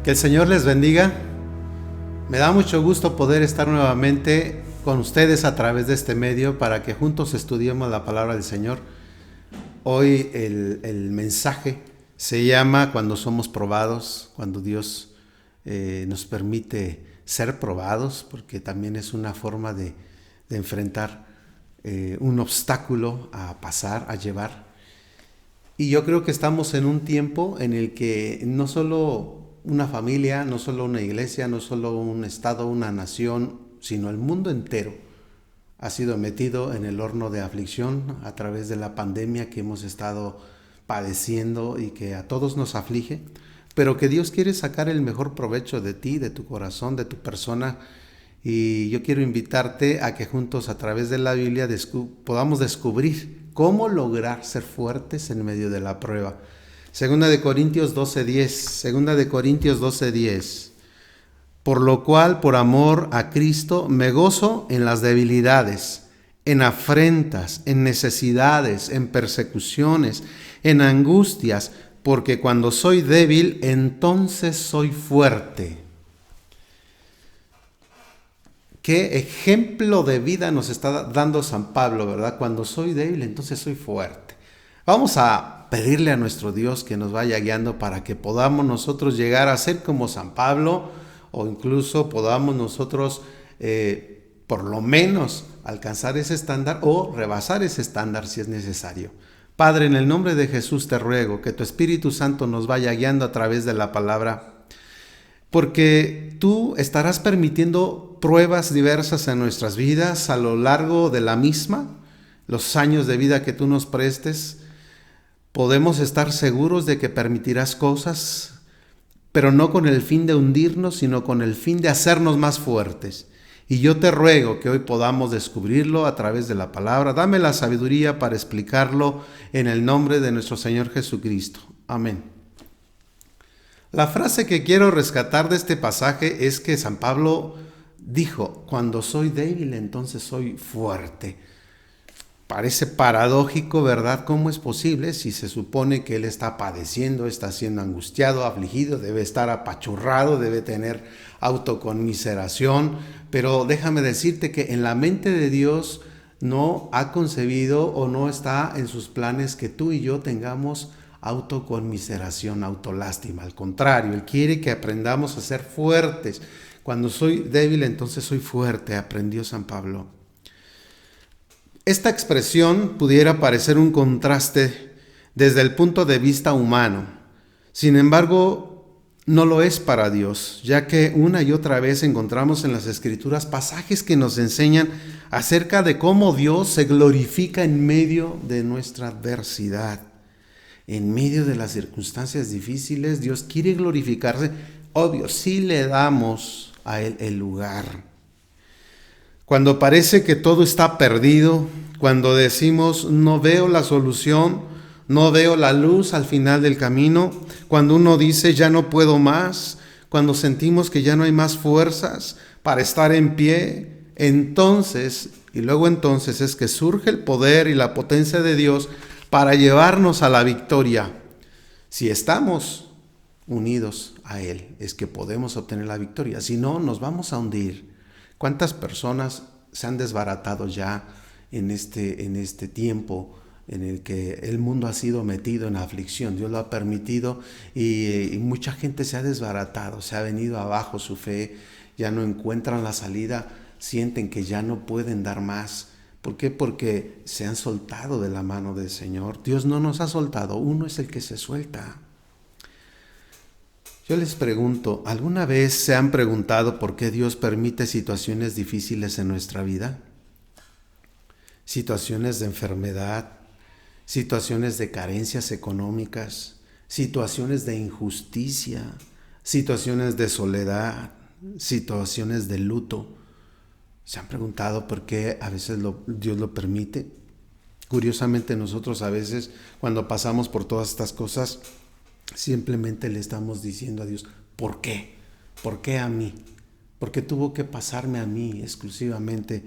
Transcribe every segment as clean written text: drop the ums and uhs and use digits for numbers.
Que el Señor les bendiga. Me da mucho gusto poder estar nuevamente con ustedes a través de este medio para que juntos estudiemos la palabra del Señor. Hoy el mensaje se llama Cuando somos probados, cuando Dios nos permite ser probados, porque también es una forma de enfrentar un obstáculo a pasar, a llevar. Y yo creo que estamos en un tiempo en el que no solo una familia, no solo una iglesia, no solo un estado, una nación, sino el mundo entero ha sido metido en el horno de aflicción a través de la pandemia que hemos estado padeciendo y que a todos nos aflige, pero que Dios quiere sacar el mejor provecho de ti, de tu corazón, de tu persona. Y yo quiero invitarte a que juntos a través de la Biblia podamos descubrir cómo lograr ser fuertes en medio de la prueba. Segunda de Corintios 12:10. Por lo cual, por amor a Cristo, me gozo en las debilidades, en afrentas, en necesidades, en persecuciones, en angustias, porque cuando soy débil, entonces soy fuerte. ¿Qué ejemplo de vida nos está dando San Pablo, verdad? Cuando soy débil, entonces soy fuerte. Vamos a pedirle a nuestro Dios que nos vaya guiando para que podamos nosotros llegar a ser como San Pablo, o incluso podamos nosotros por lo menos alcanzar ese estándar o rebasar ese estándar si es necesario. Padre, en el nombre de Jesús te ruego que tu Espíritu Santo nos vaya guiando a través de la palabra, porque tú estarás permitiendo pruebas diversas en nuestras vidas a lo largo de la misma, los años de vida que tú nos prestes. Podemos estar seguros de que permitirás cosas, pero no con el fin de hundirnos, sino con el fin de hacernos más fuertes. Y yo te ruego que hoy podamos descubrirlo a través de la palabra. Dame la sabiduría para explicarlo en el nombre de nuestro Señor Jesucristo. Amén. La frase que quiero rescatar de este pasaje es que San Pablo dijo, cuando soy débil, entonces soy fuerte. Parece paradójico, ¿verdad? ¿Cómo es posible si se supone que él está padeciendo, está siendo angustiado, afligido, debe estar apachurrado, debe tener autoconmiseración? Pero déjame decirte que en la mente de Dios no ha concebido o no está en sus planes que tú y yo tengamos autoconmiseración, autolástima. Al contrario, Él quiere que aprendamos a ser fuertes. Cuando soy débil, entonces soy fuerte, aprendió San Pablo. Esta expresión pudiera parecer un contraste desde el punto de vista humano. Sin embargo, no lo es para Dios, ya que una y otra vez encontramos en las Escrituras pasajes que nos enseñan acerca de cómo Dios se glorifica en medio de nuestra adversidad. En medio de las circunstancias difíciles, Dios quiere glorificarse. Obvio, sí le damos a Él el lugar. Cuando parece que todo está perdido, cuando decimos no veo la solución, no veo la luz al final del camino, cuando uno dice ya no puedo más, cuando sentimos que ya no hay más fuerzas para estar en pie, entonces es que surge el poder y la potencia de Dios para llevarnos a la victoria. Si estamos unidos a Él, es que podemos obtener la victoria. Si no, nos vamos a hundir. ¿Cuántas personas se han desbaratado ya en este tiempo en el que el mundo ha sido metido en aflicción? Dios lo ha permitido y mucha gente se ha desbaratado, se ha venido abajo su fe, ya no encuentran la salida, sienten que ya no pueden dar más. ¿Por qué? Porque se han soltado de la mano del Señor. Dios no nos ha soltado, uno es el que se suelta. Yo les pregunto, ¿alguna vez se han preguntado por qué Dios permite situaciones difíciles en nuestra vida? Situaciones de enfermedad, situaciones de carencias económicas, situaciones de injusticia, situaciones de soledad, situaciones de luto. ¿Se han preguntado por qué a veces Dios lo permite? Curiosamente nosotros a veces cuando pasamos por todas estas cosas simplemente le estamos diciendo a Dios, ¿por qué? ¿Por qué a mí? ¿Por qué tuvo que pasarme a mí exclusivamente?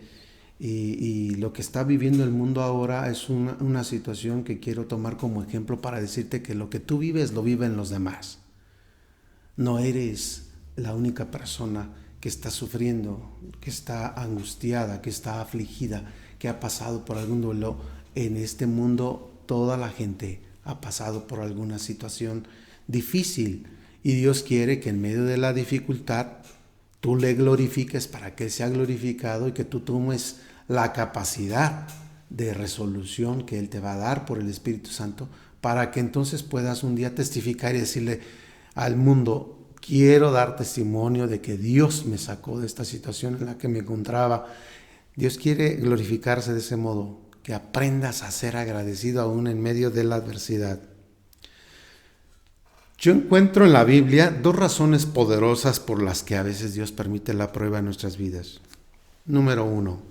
Y lo que está viviendo el mundo ahora es una situación que quiero tomar como ejemplo para decirte que lo que tú vives lo viven los demás. No eres la única persona que está sufriendo, que está angustiada, que está afligida, que ha pasado por algún duelo. En este mundo toda la gente ha pasado por alguna situación difícil y Dios quiere que en medio de la dificultad tú le glorifiques para que Él sea glorificado y que tú tomes la capacidad de resolución que Él te va a dar por el Espíritu Santo para que entonces puedas un día testificar y decirle al mundo: quiero dar testimonio de que Dios me sacó de esta situación en la que me encontraba. Dios quiere glorificarse de ese modo, que aprendas a ser agradecido aún en medio de la adversidad. Yo encuentro en la Biblia dos razones poderosas por las que a veces Dios permite la prueba en nuestras vidas. Número 1,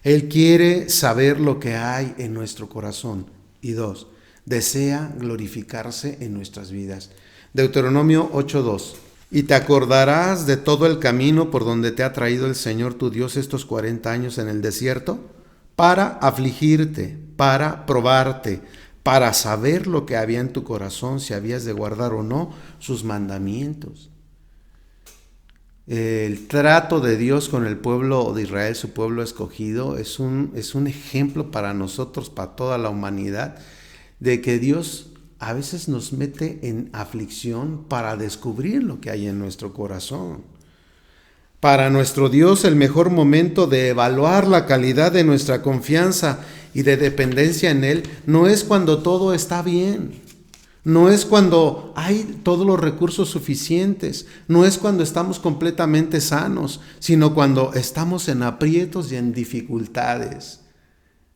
Él quiere saber lo que hay en nuestro corazón. Y 2, desea glorificarse en nuestras vidas. Deuteronomio 8:2. Y te acordarás de todo el camino por donde te ha traído el Señor tu Dios estos 40 años en el desierto, para afligirte, para probarte, para saber lo que había en tu corazón, si habías de guardar o no sus mandamientos. El trato de Dios con el pueblo de Israel, su pueblo escogido, es un ejemplo para nosotros, para toda la humanidad, de que Dios a veces nos mete en aflicción para descubrir lo que hay en nuestro corazón. Para nuestro Dios, el mejor momento de evaluar la calidad de nuestra confianza y de dependencia en Él no es cuando todo está bien, no es cuando hay todos los recursos suficientes, no es cuando estamos completamente sanos, sino cuando estamos en aprietos y en dificultades.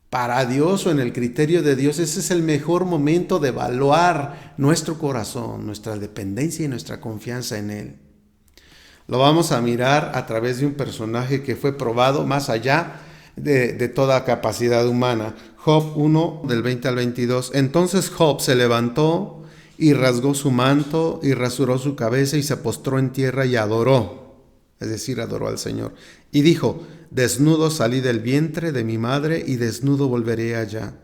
Para Dios, o en el criterio de Dios, ese es el mejor momento de evaluar nuestro corazón, nuestra dependencia y nuestra confianza en Él. Lo vamos a mirar a través de un personaje que fue probado más allá de toda capacidad humana. Job 1, del 20 al 22. Entonces Job se levantó y rasgó su manto y rasuró su cabeza y se postró en tierra y adoró, es decir, adoró al Señor. Y dijo: desnudo salí del vientre de mi madre y desnudo volveré allá.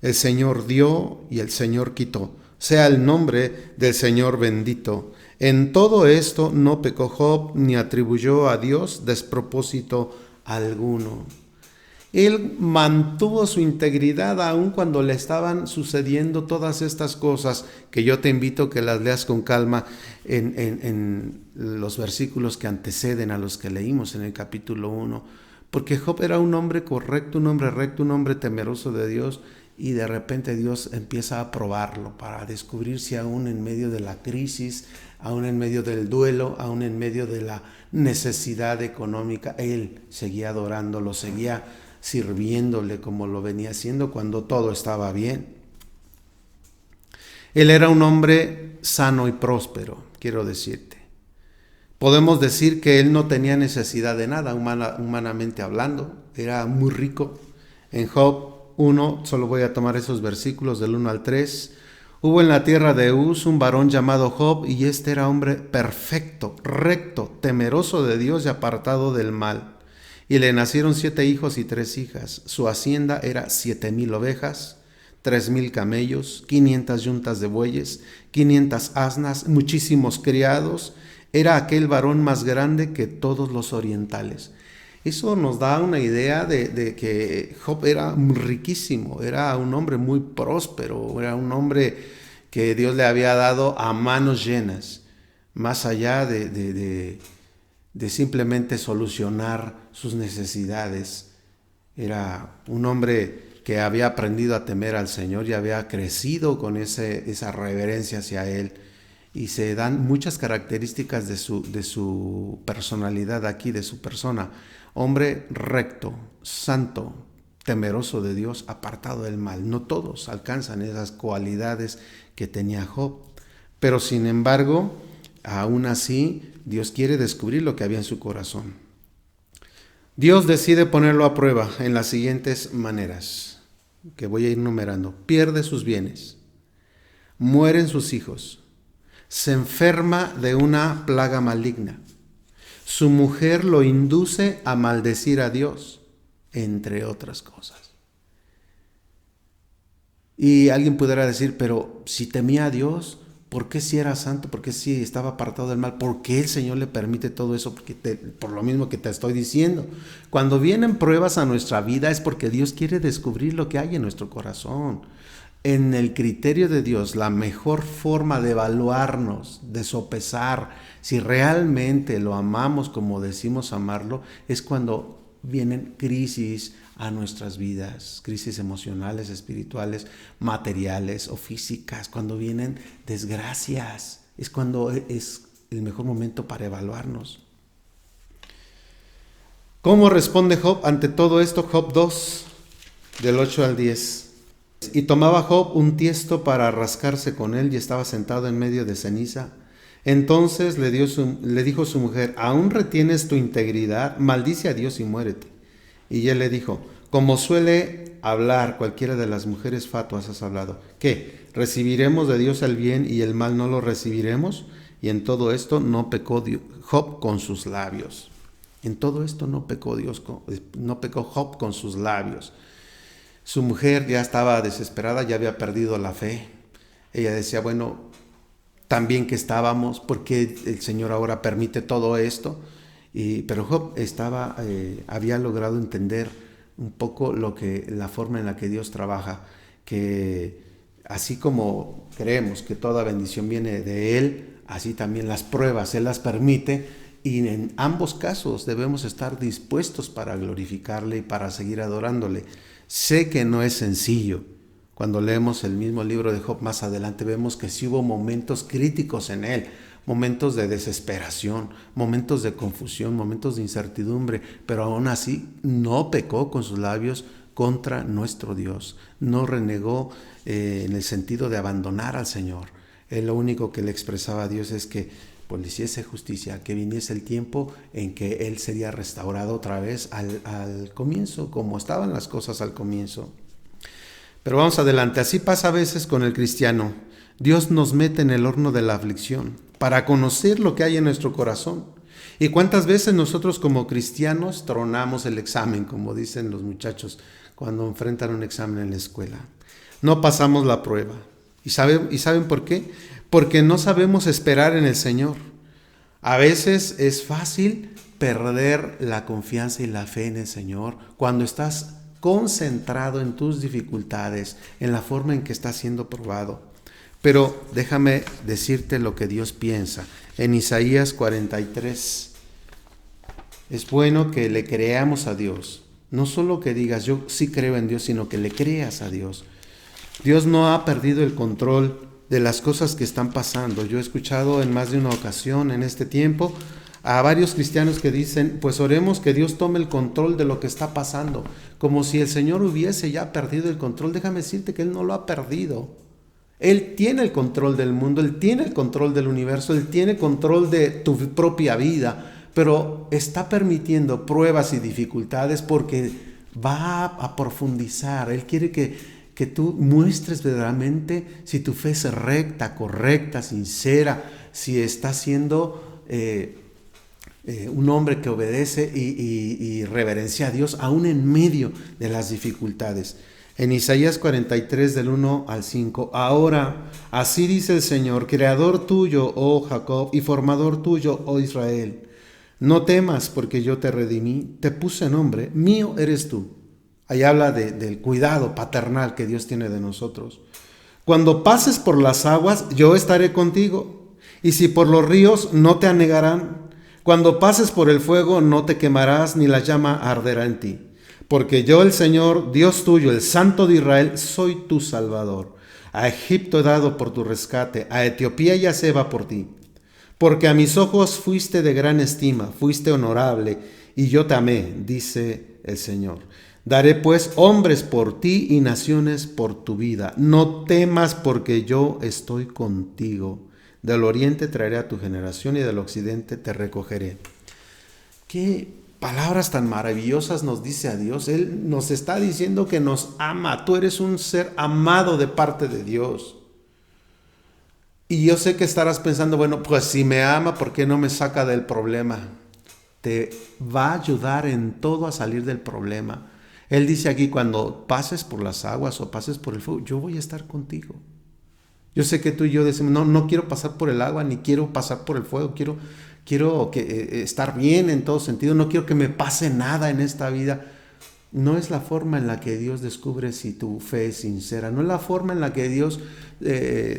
El Señor dio y el Señor quitó. Sea el nombre del Señor bendito. En todo esto no pecó Job ni atribuyó a Dios despropósito alguno. Él mantuvo su integridad aun cuando le estaban sucediendo todas estas cosas, que yo te invito a que las leas con calma en los versículos que anteceden a los que leímos en el capítulo 1. Porque Job era un hombre correcto, un hombre recto, un hombre temeroso de Dios, y de repente Dios empieza a probarlo para descubrir si aún en medio de la crisis, aún en medio del duelo, aún en medio de la necesidad económica, él seguía adorándolo, seguía sirviéndole como lo venía haciendo cuando todo estaba bien. Él era un hombre sano y próspero, quiero decirte. Podemos decir que él no tenía necesidad de nada, humanamente hablando, era muy rico. En Job 1, solo voy a tomar esos versículos del 1 al 3. Hubo en la tierra de Uz un varón llamado Job, y este era hombre perfecto, recto, temeroso de Dios y apartado del mal. Y le nacieron 7 hijos y 3 hijas. Su hacienda era 7,000 ovejas, 3,000 camellos, 500 yuntas de bueyes, 500 asnas, muchísimos criados. Era aquel varón más grande que todos los orientales. Eso nos da una idea de que Job era riquísimo, era un hombre muy próspero, era un hombre que Dios le había dado a manos llenas, más allá de simplemente solucionar sus necesidades. Era un hombre que había aprendido a temer al Señor y había crecido con esa reverencia hacia Él. Y se dan muchas características de su personalidad aquí, de su persona. Hombre recto, santo, temeroso de Dios, apartado del mal. No todos alcanzan esas cualidades que tenía Job. Pero sin embargo, aún así, Dios quiere descubrir lo que había en su corazón. Dios decide ponerlo a prueba en las siguientes maneras, que voy a ir numerando. Pierde sus bienes, mueren sus hijos, se enferma de una plaga maligna, su mujer lo induce a maldecir a Dios, entre otras cosas. Y alguien pudiera decir, pero si temía a Dios, ¿Por qué si era santo? ¿Por qué si estaba apartado del mal? ¿Por qué el Señor le permite todo eso? Por lo mismo que te estoy diciendo. Cuando vienen pruebas a nuestra vida es porque Dios quiere descubrir lo que hay en nuestro corazón. En el criterio de Dios, la mejor forma de evaluarnos, de sopesar si realmente lo amamos como decimos amarlo, es cuando vienen crisis a nuestras vidas, crisis emocionales, espirituales, materiales o físicas, cuando vienen desgracias, es cuando es el mejor momento para evaluarnos. ¿Cómo responde Job ante todo esto? Job 2, del 8 al 10. Y tomaba Job un tiesto para rascarse con él y estaba sentado en medio de ceniza. Entonces le dijo su mujer, ¿aún retienes tu integridad? Maldice a Dios y muérete. Y él le dijo, como suele hablar cualquiera de las mujeres fatuas has hablado. ¿Qué? ¿Recibiremos de Dios el bien y el mal no lo recibiremos? Y en todo esto no pecó Job con sus labios. En todo esto no pecó Job con sus labios. Su mujer ya estaba desesperada, ya había perdido la fe. Ella decía, bueno, tan bien que estábamos, ¿por qué el Señor ahora permite todo esto? Pero Job había logrado entender un poco la forma en la que Dios trabaja, que así como creemos que toda bendición viene de Él, así también las pruebas Él las permite, y en ambos casos debemos estar dispuestos para glorificarle y para seguir adorándole. Sé que no es sencillo. Cuando leemos el mismo libro de Job más adelante vemos que sí hubo momentos críticos en él, momentos de desesperación, momentos de confusión, momentos de incertidumbre, pero aún así no pecó con sus labios contra nuestro Dios, no renegó en el sentido de abandonar al Señor. Él lo único que le expresaba a Dios es que pues le hiciese justicia, que viniese el tiempo en que él sería restaurado otra vez al comienzo, como estaban las cosas al comienzo. Pero vamos adelante, así pasa a veces con el cristiano. Dios nos mete en el horno de la aflicción para conocer lo que hay en nuestro corazón. ¿Y cuántas veces nosotros como cristianos tronamos el examen, como dicen los muchachos cuando enfrentan un examen en la escuela? No pasamos la prueba. ¿Y saben por qué? Porque no sabemos esperar en el Señor. A veces es fácil perder la confianza y la fe en el Señor cuando estás concentrado en tus dificultades, en la forma en que estás siendo probado. Pero déjame decirte lo que Dios piensa. En Isaías 43, es bueno que le creamos a Dios. No solo que digas yo sí creo en Dios, sino que le creas a Dios. Dios no ha perdido el control de las cosas que están pasando. Yo he escuchado en más de una ocasión en este tiempo a varios cristianos que dicen, pues oremos que Dios tome el control de lo que está pasando, como si el Señor hubiese ya perdido el control. Déjame decirte que Él no lo ha perdido. Él tiene el control del mundo, Él tiene el control del universo, Él tiene control de tu propia vida, pero está permitiendo pruebas y dificultades porque va a profundizar. Él quiere que tú muestres verdaderamente si tu fe es recta, correcta, sincera, si estás siendo un hombre que obedece y reverencia a Dios aún en medio de las dificultades. En Isaías 43 del 1 al 5, ahora así dice el Señor, creador tuyo, oh Jacob, y formador tuyo, oh Israel. No temas porque yo te redimí, te puse nombre, mío eres tú. Ahí habla del cuidado paternal que Dios tiene de nosotros. Cuando pases por las aguas, yo estaré contigo. Y si por los ríos, no te anegarán. Cuando pases por el fuego, no te quemarás, ni la llama arderá en ti. Porque yo, el Señor, Dios tuyo, el Santo de Israel, soy tu Salvador. A Egipto he dado por tu rescate, a Etiopía y a Seba por ti. Porque a mis ojos fuiste de gran estima, fuiste honorable, y yo te amé, dice el Señor. Daré pues hombres por ti y naciones por tu vida. No temas porque yo estoy contigo. Del oriente traeré a tu generación y del occidente te recogeré. ¿Qué palabras tan maravillosas nos dice a Dios? Él nos está diciendo que nos ama. Tú eres un ser amado de parte de Dios. Y yo sé que estarás pensando, bueno, pues si me ama, ¿por qué no me saca del problema? Te va a ayudar en todo a salir del problema. Él dice aquí, cuando pases por las aguas o pases por el fuego, yo voy a estar contigo. Yo sé que tú y yo decimos, no, no quiero pasar por el agua, ni quiero pasar por el fuego, quiero estar bien en todo sentido, no quiero que me pase nada en esta vida. No es la forma en la que Dios descubre si tu fe es sincera, no es la forma en la que Dios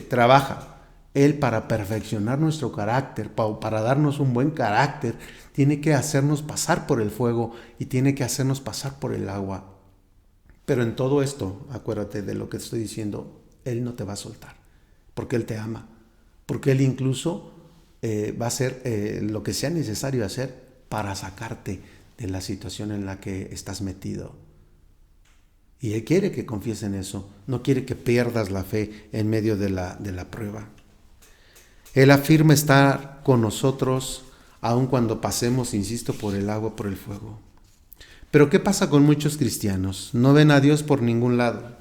trabaja. Él, para perfeccionar nuestro carácter, para darnos un buen carácter, tiene que hacernos pasar por el fuego y tiene que hacernos pasar por el agua. Pero en todo esto, acuérdate de lo que estoy diciendo, Él no te va a soltar, porque Él te ama, porque Él incluso va a hacer lo que sea necesario hacer para sacarte de la situación en la que estás metido. Y Él quiere que confíes en eso, no quiere que pierdas la fe en medio de la prueba. Él afirma estar con nosotros aun cuando pasemos, insisto, por el agua, por el fuego. Pero ¿qué pasa con muchos cristianos? No ven a Dios por ningún lado.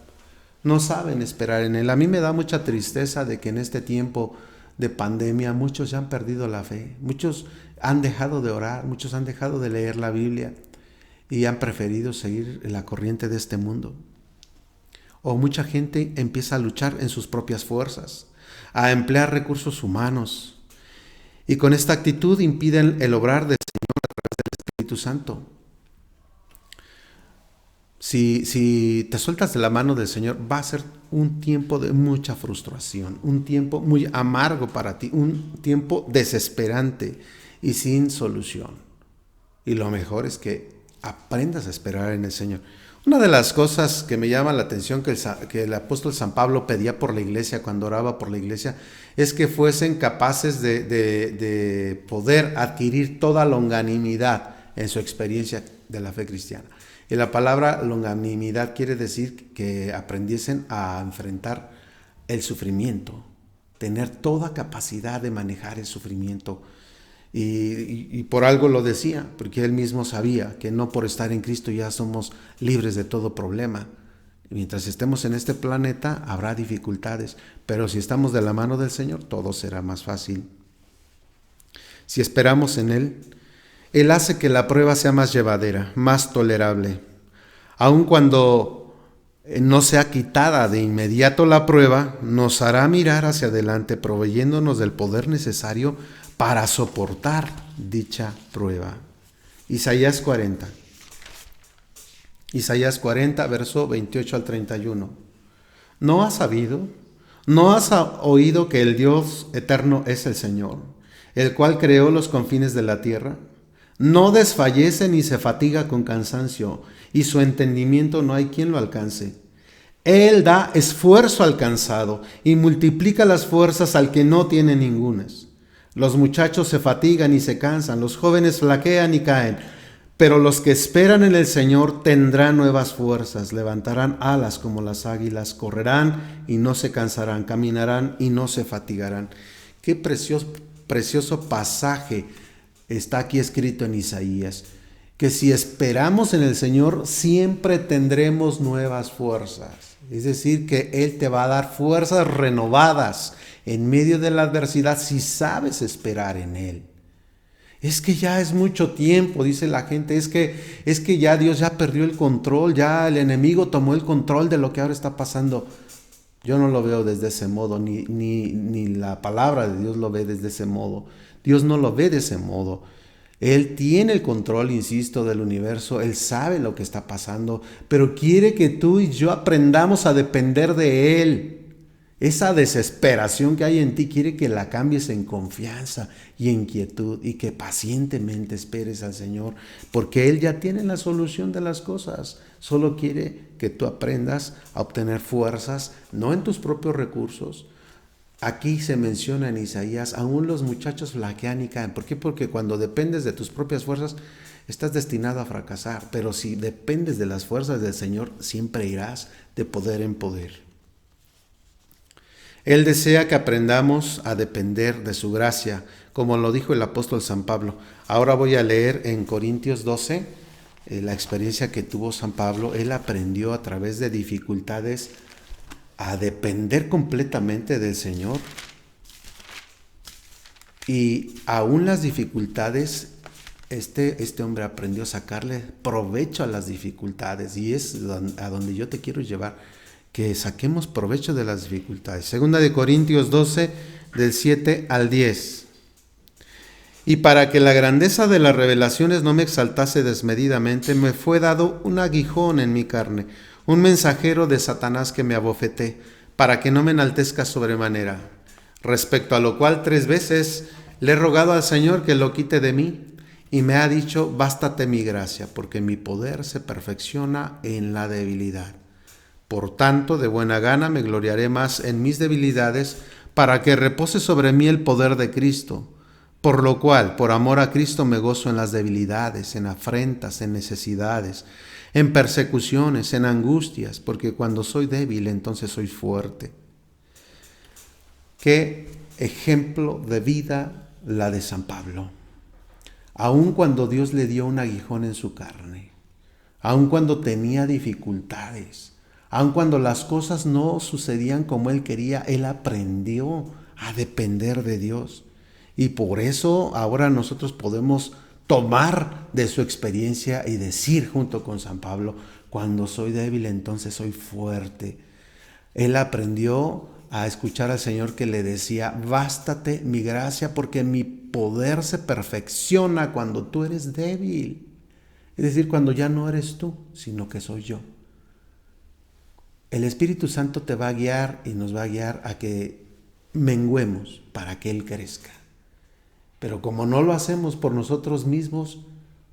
No saben esperar en Él. A mí me da mucha tristeza de que en este tiempo de pandemia muchos ya han perdido la fe. Muchos han dejado de orar, muchos han dejado de leer la Biblia y han preferido seguir la corriente de este mundo. O mucha gente empieza a luchar en sus propias fuerzas, a emplear recursos humanos, y con esta actitud impiden el obrar del Señor a través del Espíritu Santo. Si te sueltas de la mano del Señor, va a ser un tiempo de mucha frustración, un tiempo muy amargo para ti, un tiempo desesperante y sin solución. Y lo mejor es que aprendas a esperar en el Señor. Una de las cosas que me llama la atención que el apóstol San Pablo pedía por la iglesia, cuando oraba por la iglesia, es que fuesen capaces de poder adquirir toda longanimidad en su experiencia de la fe cristiana. Y la palabra longanimidad quiere decir que aprendiesen a enfrentar el sufrimiento, tener toda capacidad de manejar el sufrimiento. Y por algo lo decía, porque él mismo sabía que no por estar en Cristo ya somos libres de todo problema. Mientras estemos en este planeta habrá dificultades, pero si estamos de la mano del Señor, todo será más fácil. Si esperamos en Él, Él hace que la prueba sea más llevadera, más tolerable. Aun cuando no sea quitada de inmediato la prueba, nos hará mirar hacia adelante, proveyéndonos del poder necesario para soportar dicha prueba. Isaías 40. Isaías 40, verso 28 al 31. ¿No has sabido? ¿No has oído que el Dios eterno es el Señor, el cual creó los confines de la tierra? No desfallece ni se fatiga con cansancio, y su entendimiento no hay quien lo alcance. Él da esfuerzo al cansado y multiplica las fuerzas al que no tiene ningunas. Los muchachos se fatigan y se cansan, los jóvenes flaquean y caen, pero los que esperan en el Señor tendrán nuevas fuerzas, levantarán alas como las águilas, correrán y no se cansarán, caminarán y no se fatigarán. Qué precioso pasaje está aquí escrito en Isaías, que si esperamos en el Señor siempre tendremos nuevas fuerzas. Es decir, que Él te va a dar fuerzas renovadas en medio de la adversidad si sabes esperar en Él. Es que ya es mucho tiempo, dice la gente, es que ya Dios ya perdió el control, ya el enemigo tomó el control de lo que ahora está pasando. Yo no lo veo desde ese modo, ni la palabra de Dios lo ve desde ese modo. Dios no lo ve de ese modo. Él tiene el control, insisto, del universo. Él sabe lo que está pasando, pero quiere que tú y yo aprendamos a depender de Él. Esa desesperación que hay en ti quiere que la cambies en confianza y en quietud y que pacientemente esperes al Señor, porque Él ya tiene la solución de las cosas. Solo quiere que tú aprendas a obtener fuerzas, no en tus propios recursos. Aquí se menciona en Isaías, aún los muchachos flaquean y caen. ¿Por qué? Porque cuando dependes de tus propias fuerzas, estás destinado a fracasar. Pero si dependes de las fuerzas del Señor, siempre irás de poder en poder. Él desea que aprendamos a depender de su gracia, como lo dijo el apóstol San Pablo. Ahora voy a leer en Corintios 12 la experiencia que tuvo San Pablo. Él aprendió a través de dificultades a depender completamente del Señor. Y aún las dificultades, este hombre aprendió a sacarle provecho a las dificultades. Y es a donde yo te quiero llevar. que saquemos provecho de las dificultades. Segunda de Corintios 12, del 7 al 10. Y para que la grandeza de las revelaciones no me exaltase desmedidamente, me fue dado un aguijón en mi carne, un mensajero de Satanás que me abofeté, para que no me enaltezca sobremanera. Respecto a lo cual 3 veces le he rogado al Señor que lo quite de mí, y me ha dicho, bástate mi gracia, porque mi poder se perfecciona en la debilidad. Por tanto, de buena gana me gloriaré más en mis debilidades, para que repose sobre mí el poder de Cristo. Por lo cual, por amor a Cristo, me gozo en las debilidades, en afrentas, en necesidades, en persecuciones, en angustias, porque cuando soy débil, entonces soy fuerte. Qué ejemplo de vida la de San Pablo. Aun cuando Dios le dio un aguijón en su carne, aun cuando tenía dificultades, aun cuando las cosas no sucedían como él quería, él aprendió a depender de Dios. Y por eso ahora nosotros podemos tomar de su experiencia y decir junto con San Pablo, cuando soy débil entonces soy fuerte. Él aprendió a escuchar al Señor que le decía, bástate mi gracia porque mi poder se perfecciona cuando tú eres débil. Es decir, cuando ya no eres tú, sino que soy yo. El Espíritu Santo te va a guiar y nos va a guiar a que menguemos para que Él crezca. Pero como no lo hacemos por nosotros mismos,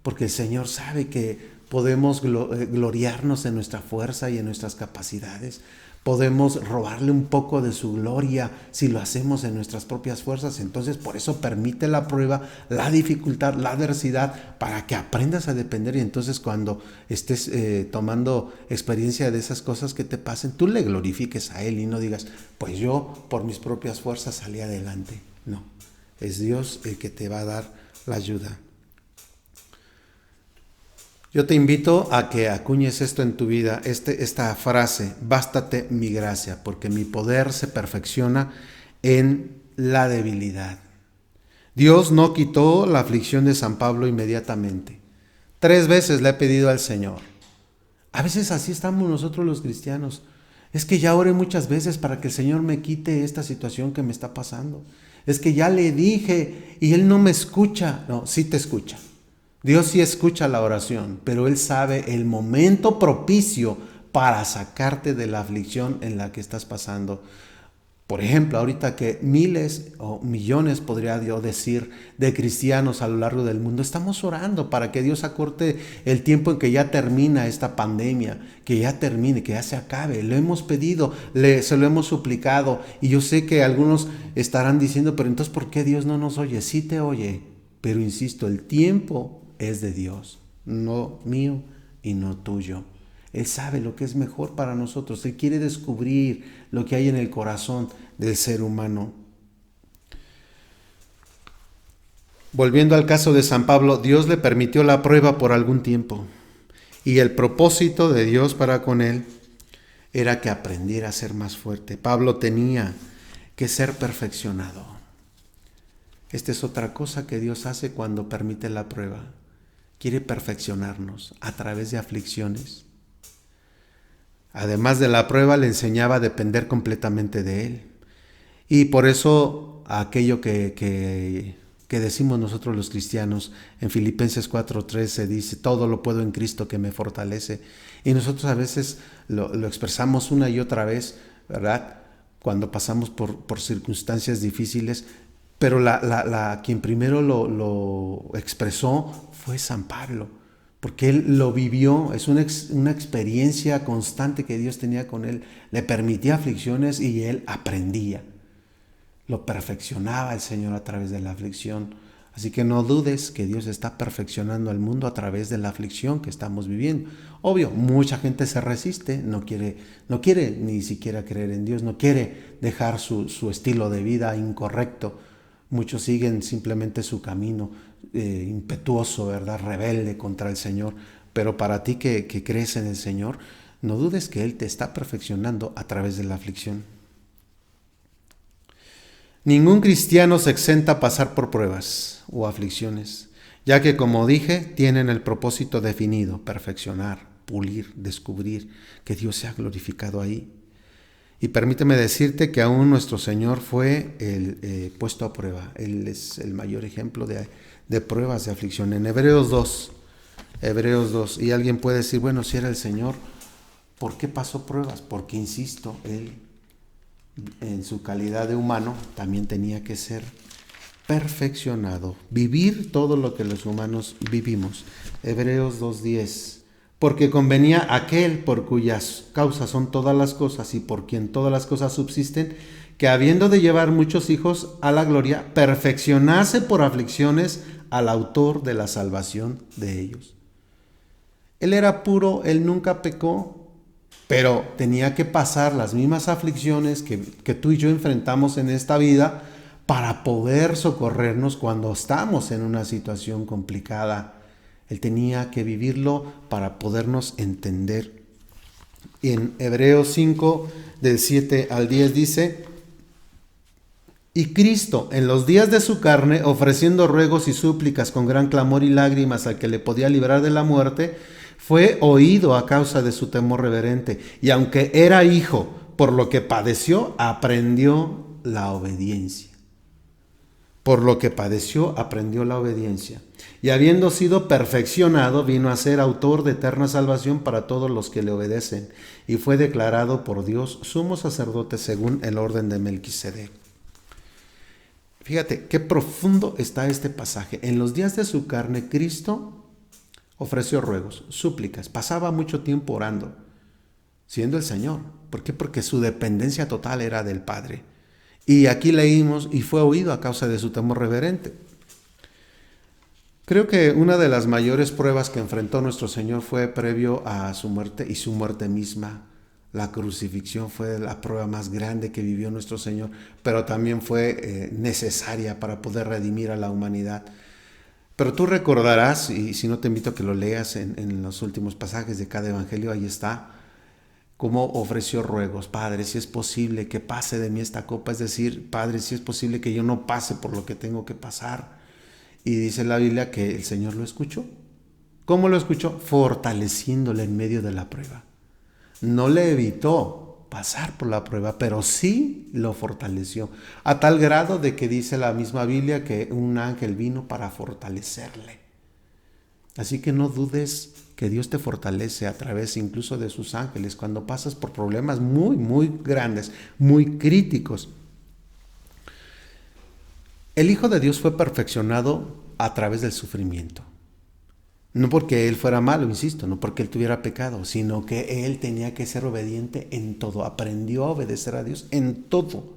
porque el Señor sabe que podemos gloriarnos en nuestra fuerza y en nuestras capacidades, podemos robarle un poco de su gloria si lo hacemos en nuestras propias fuerzas. Entonces por eso permite la prueba, la dificultad, la adversidad, para que aprendas a depender. Y entonces cuando estés tomando experiencia de esas cosas que te pasen, tú le glorifiques a Él y no digas, pues yo por mis propias fuerzas salí adelante. No, es Dios el que te va a dar la ayuda. Yo te invito a que acuñes esto en tu vida, esta frase, bástate mi gracia, porque mi poder se perfecciona en la debilidad. Dios no quitó la aflicción de San Pablo inmediatamente. 3 veces le he pedido al Señor. A veces así estamos nosotros los cristianos. Es que ya oré muchas veces para que el Señor me quite esta situación que me está pasando. Es que ya le dije y Él no me escucha. No, sí te escucha. Dios sí escucha la oración, pero Él sabe el momento propicio para sacarte de la aflicción en la que estás pasando. Por ejemplo, ahorita que miles o millones, podría yo decir, de cristianos a lo largo del mundo, estamos orando para que Dios acorte el tiempo en que ya termina esta pandemia, que ya termine, que ya se acabe. Lo hemos pedido, se lo hemos suplicado, y yo sé que algunos estarán diciendo, pero entonces ¿por qué Dios no nos oye? Sí te oye, pero insisto, el tiempo es de Dios, no mío y no tuyo. Él sabe lo que es mejor para nosotros. Él quiere descubrir lo que hay en el corazón del ser humano. Volviendo al caso de San Pablo, Dios le permitió la prueba por algún tiempo. Y el propósito de Dios para con él era que aprendiera a ser más fuerte. Pablo tenía que ser perfeccionado. Esta es otra cosa que Dios hace cuando permite la prueba. Quiere perfeccionarnos a través de aflicciones. Además de la prueba, le enseñaba a depender completamente de Él. Y por eso aquello que decimos nosotros los cristianos, en Filipenses 4:3 se dice, todo lo puedo en Cristo que me fortalece. Y nosotros a veces lo expresamos una y otra vez, ¿verdad? Cuando pasamos por circunstancias difíciles. Pero quien primero lo expresó fue San Pablo, porque él lo vivió. Es una experiencia constante que Dios tenía con él. Le permitía aflicciones y él aprendía. Lo perfeccionaba el Señor a través de la aflicción. Así que no dudes que Dios está perfeccionando al mundo a través de la aflicción que estamos viviendo. Obvio, mucha gente se resiste, no quiere ni siquiera creer en Dios, no quiere dejar su estilo de vida incorrecto. Muchos siguen simplemente su camino impetuoso, ¿verdad? Rebelde contra el Señor. Pero para ti que crees en el Señor, no dudes que Él te está perfeccionando a través de la aflicción. Ningún cristiano se exenta a pasar por pruebas o aflicciones, ya que, como dije, tienen el propósito definido, perfeccionar, pulir, descubrir, que Dios sea glorificado ahí. Y permíteme decirte que aún nuestro Señor fue puesto a prueba. Él es el mayor ejemplo de pruebas de aflicción. En Hebreos 2, y alguien puede decir, bueno, si era el Señor, ¿por qué pasó pruebas? Porque, insisto, Él en su calidad de humano también tenía que ser perfeccionado, vivir todo lo que los humanos vivimos. Hebreos 2:10. Porque convenía aquel por cuyas causas son todas las cosas y por quien todas las cosas subsisten, que habiendo de llevar muchos hijos a la gloria, perfeccionase por aflicciones al autor de la salvación de ellos. Él era puro, él nunca pecó, pero tenía que pasar las mismas aflicciones que tú y yo enfrentamos en esta vida para poder socorrernos cuando estamos en una situación complicada. Él tenía que vivirlo para podernos entender. En Hebreos 5, del 7 al 10 dice: y Cristo, en los días de su carne, ofreciendo ruegos y súplicas con gran clamor y lágrimas al que le podía librar de la muerte, fue oído a causa de su temor reverente. Y aunque era hijo, por lo que padeció, aprendió la obediencia. Por lo que padeció, aprendió la obediencia. Y habiendo sido perfeccionado, vino a ser autor de eterna salvación para todos los que le obedecen. Y fue declarado por Dios sumo sacerdote según el orden de Melquisedec. Fíjate qué profundo está este pasaje. En los días de su carne, Cristo ofreció ruegos, súplicas. Pasaba mucho tiempo orando, siendo el Señor. ¿Por qué? Porque su dependencia total era del Padre. Y aquí leímos, y fue oído a causa de su temor reverente. Creo que una de las mayores pruebas que enfrentó nuestro Señor fue previo a su muerte y su muerte misma. La crucifixión fue la prueba más grande que vivió nuestro Señor, pero también fue necesaria para poder redimir a la humanidad. Pero tú recordarás, y si no te invito a que lo leas en los últimos pasajes de cada evangelio, ahí está, cómo ofreció ruegos. Padre, si es posible que pase de mí esta copa, es decir, Padre, si es posible que yo no pase por lo que tengo que pasar. Y dice la Biblia que el Señor lo escuchó. ¿Cómo lo escuchó? Fortaleciéndole en medio de la prueba. No le evitó pasar por la prueba, pero sí lo fortaleció. A tal grado de que dice la misma Biblia que un ángel vino para fortalecerle. Así que no dudes que Dios te fortalece a través incluso de sus ángeles cuando pasas por problemas muy, muy grandes, muy críticos. El Hijo de Dios fue perfeccionado a través del sufrimiento. No porque Él fuera malo, insisto, no porque Él tuviera pecado, sino que Él tenía que ser obediente en todo. Aprendió a obedecer a Dios en todo.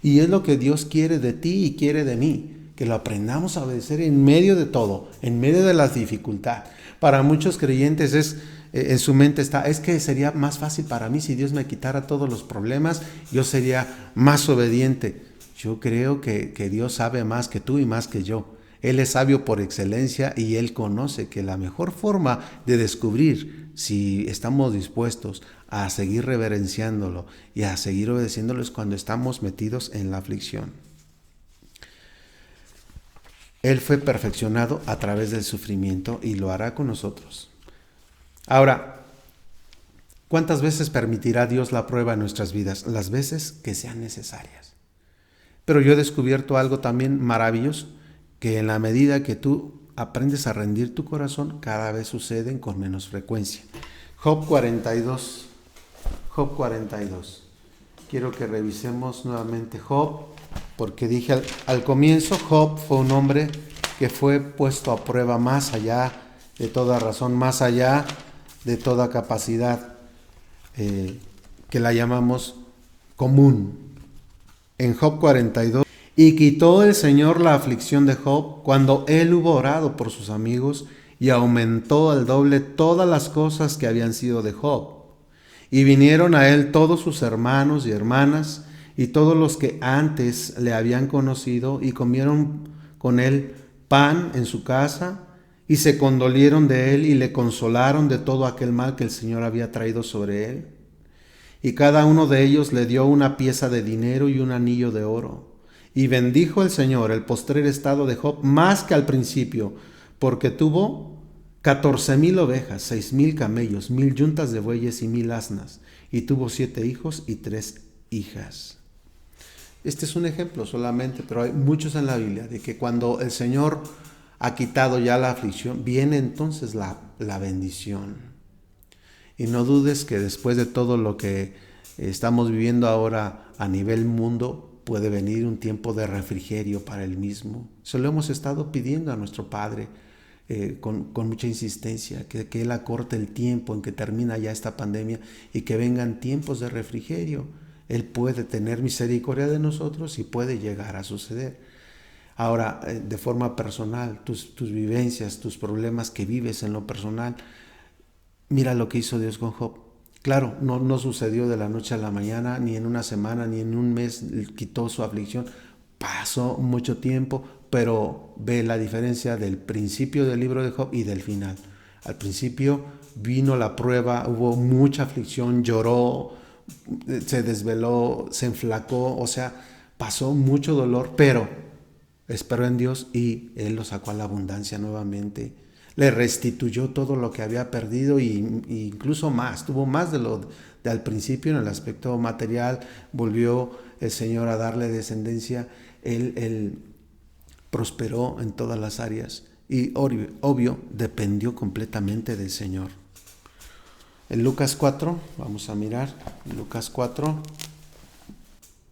Y es lo que Dios quiere de ti y quiere de mí, que lo aprendamos a obedecer en medio de todo, en medio de las dificultades. Para muchos creyentes en su mente está, es que sería más fácil para mí si Dios me quitara todos los problemas, yo sería más obediente. Yo creo que Dios sabe más que tú y más que yo. Él es sabio por excelencia y Él conoce que la mejor forma de descubrir si estamos dispuestos a seguir reverenciándolo y a seguir obedeciéndolo es cuando estamos metidos en la aflicción. Él fue perfeccionado a través del sufrimiento y lo hará con nosotros. Ahora, ¿cuántas veces permitirá Dios la prueba en nuestras vidas? Las veces que sean necesarias. Pero yo he descubierto algo también maravilloso, que en la medida que tú aprendes a rendir tu corazón, cada vez suceden con menos frecuencia. Job 42. Quiero que revisemos nuevamente Job, porque dije al comienzo, Job fue un hombre que fue puesto a prueba más allá de toda razón, más allá de toda capacidad que la llamamos común. En Job 42, y quitó el Señor la aflicción de Job cuando él hubo orado por sus amigos y aumentó al doble todas las cosas que habían sido de Job. Y vinieron a él todos sus hermanos y hermanas y todos los que antes le habían conocido y comieron con él pan en su casa y se condolieron de él y le consolaron de todo aquel mal que el Señor había traído sobre él. Y cada uno de ellos le dio una pieza de dinero y un anillo de oro. Y bendijo el Señor el postrer estado de Job más que al principio, porque tuvo 14,000 ovejas, 6,000 camellos, 1,000 yuntas de bueyes y 1,000 asnas. Y tuvo 7 hijos y 3 hijas. Este es un ejemplo solamente, pero hay muchos en la Biblia de que cuando el Señor ha quitado ya la aflicción, viene entonces la bendición. Y no dudes que después de todo lo que estamos viviendo ahora a nivel mundo, puede venir un tiempo de refrigerio para el mismo. Eso lo hemos estado pidiendo a nuestro Padre con mucha insistencia, que Él acorte el tiempo en que termina ya esta pandemia y que vengan tiempos de refrigerio. Él puede tener misericordia de nosotros y puede llegar a suceder. Ahora, de forma personal, tus vivencias, tus problemas que vives en lo personal, mira lo que hizo Dios con Job. Claro, no sucedió de la noche a la mañana, ni en una semana, ni en un mes quitó su aflicción. Pasó mucho tiempo, pero ve la diferencia del principio del libro de Job y del final. Al principio vino la prueba, hubo mucha aflicción, lloró, se desveló, se enflacó, o sea, pasó mucho dolor, pero esperó en Dios y Él lo sacó a la abundancia nuevamente. Le restituyó todo lo que había perdido y incluso más, tuvo más de lo de al principio en el aspecto material. Volvió el Señor a darle descendencia. Él prosperó en todas las áreas y obvio dependió completamente del Señor. En Lucas 4, vamos a mirar, Lucas 4.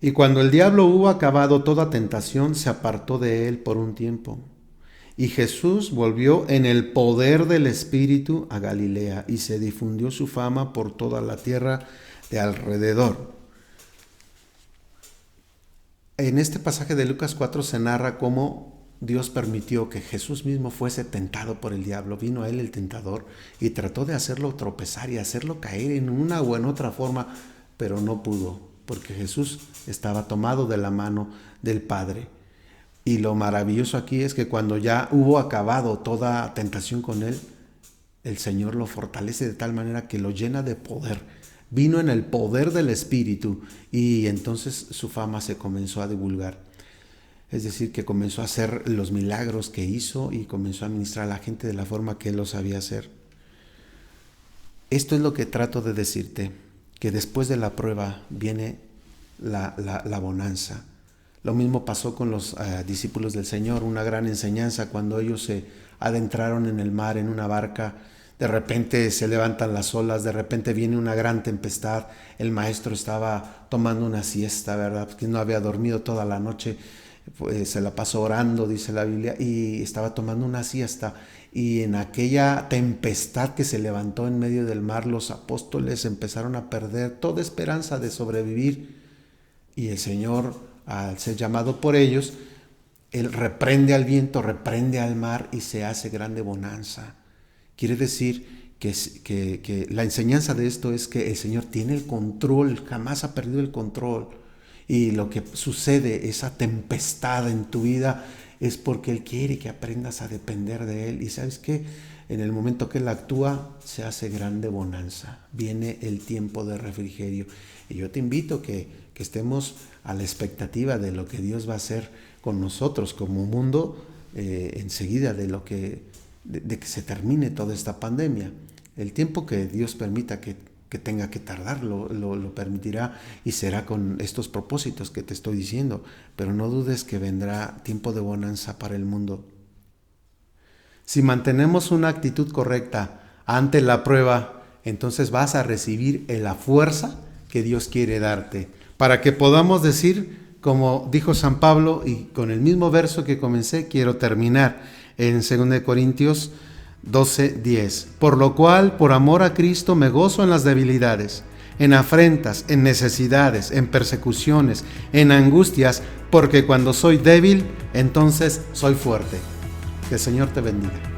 Y cuando el diablo hubo acabado toda tentación, se apartó de él por un tiempo. Y Jesús volvió en el poder del Espíritu a Galilea, y se difundió su fama por toda la tierra de alrededor. En este pasaje de Lucas 4 se narra cómo Dios permitió que Jesús mismo fuese tentado por el diablo. Vino a él el tentador y trató de hacerlo tropezar y hacerlo caer en una o en otra forma, pero no pudo, porque Jesús estaba tomado de la mano del Padre. Y lo maravilloso aquí es que cuando ya hubo acabado toda tentación con él, el Señor lo fortalece de tal manera que lo llena de poder. Vino en el poder del Espíritu y entonces su fama se comenzó a divulgar. Es decir, que comenzó a hacer los milagros que hizo y comenzó a ministrar a la gente de la forma que él lo sabía hacer. Esto es lo que trato de decirte, que después de la prueba viene la bonanza. Lo mismo pasó con los discípulos del Señor, una gran enseñanza cuando ellos se adentraron en el mar en una barca. De repente se levantan las olas, de repente viene una gran tempestad. El maestro estaba tomando una siesta, ¿verdad? Porque no había dormido toda la noche, pues se la pasó orando, dice la Biblia, y estaba tomando una siesta. Y en aquella tempestad que se levantó en medio del mar, los apóstoles empezaron a perder toda esperanza de sobrevivir. Y el Señor, al ser llamado por ellos, Él reprende al viento, reprende al mar y se hace grande bonanza. Quiere decir que la enseñanza de esto es que el Señor tiene el control, jamás ha perdido el control. Y lo que sucede, esa tempestad en tu vida, es porque Él quiere que aprendas a depender de Él. Y ¿sabes qué? En el momento que Él actúa, se hace grande bonanza. Viene el tiempo de refrigerio. Y yo te invito que estemos a la expectativa de lo que Dios va a hacer con nosotros como mundo enseguida de que se termine toda esta pandemia. El tiempo que Dios permita que tenga que tardar lo permitirá y será con estos propósitos que te estoy diciendo, pero no dudes que vendrá tiempo de bonanza para el mundo. Si mantenemos una actitud correcta ante la prueba, entonces vas a recibir la fuerza que Dios quiere darte, para que podamos decir, como dijo San Pablo, y con el mismo verso que comencé, quiero terminar en 2 Corintios 12:10. Por lo cual, por amor a Cristo, me gozo en las debilidades, en afrentas, en necesidades, en persecuciones, en angustias, porque cuando soy débil, entonces soy fuerte. Que el Señor te bendiga.